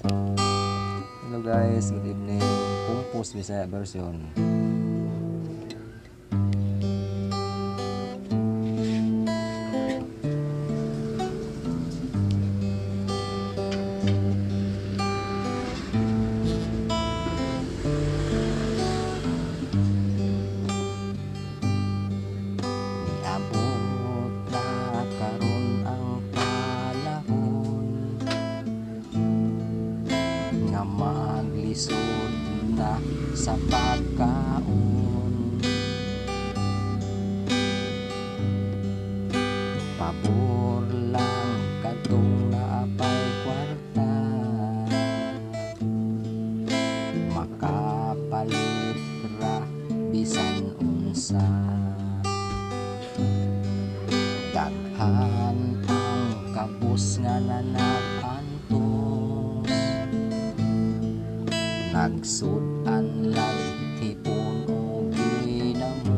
Hello guys, good evening. Kumpus Bisaya version. Niabot na karon ang panahon nga maglisod na sa pagkaon. Pabor lang kadtong naapay kwarta, makapalit ra bisan unsa. Daghan ang kabus nga nanag-antos, nagsudan lang hipon o ginamos.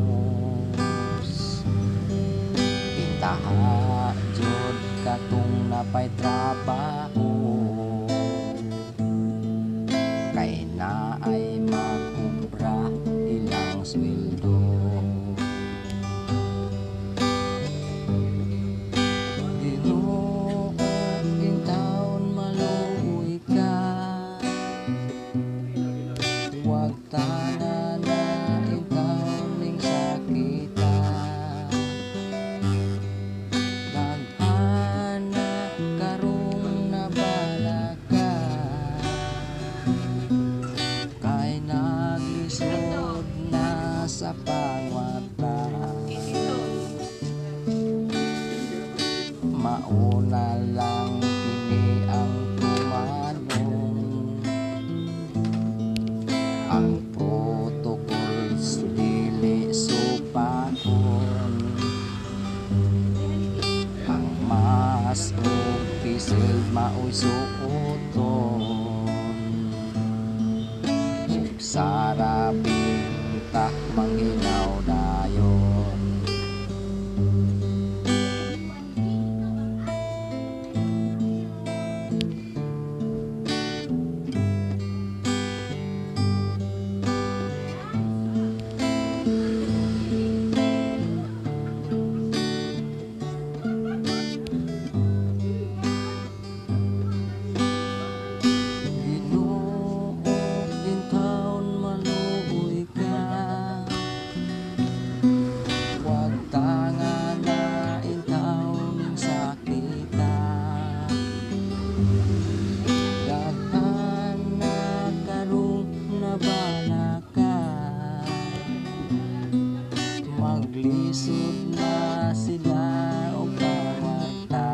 Pintaha jud katong napay trabaho, kay naay makubra ilang sweldo. Huwag tana na ikaw ning sakita, naghana karong nabala ka, kay naglisod na sa pangwata. Mauna lang kini ang tumanong, ang protocols dili supahon, ang mas opisil mao'y suoton, ug sarabing ta manghinaw dayon. Maglisod na sila o pangwata,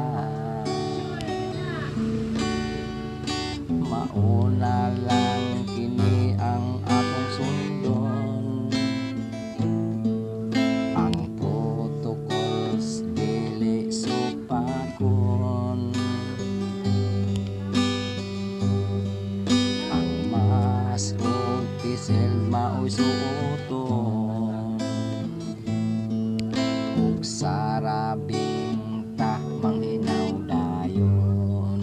mauna lang kini ang atong sundon, ang protocols dili supakon, ang mas opisyal mao'y suoton, sarabing ta manghinaw dayon,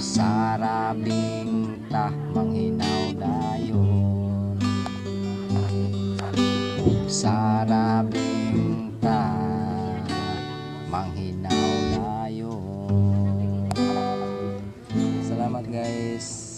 sarabing ta manghinaw dayon, sarabing ta manghinaw dayon. Salamat guys.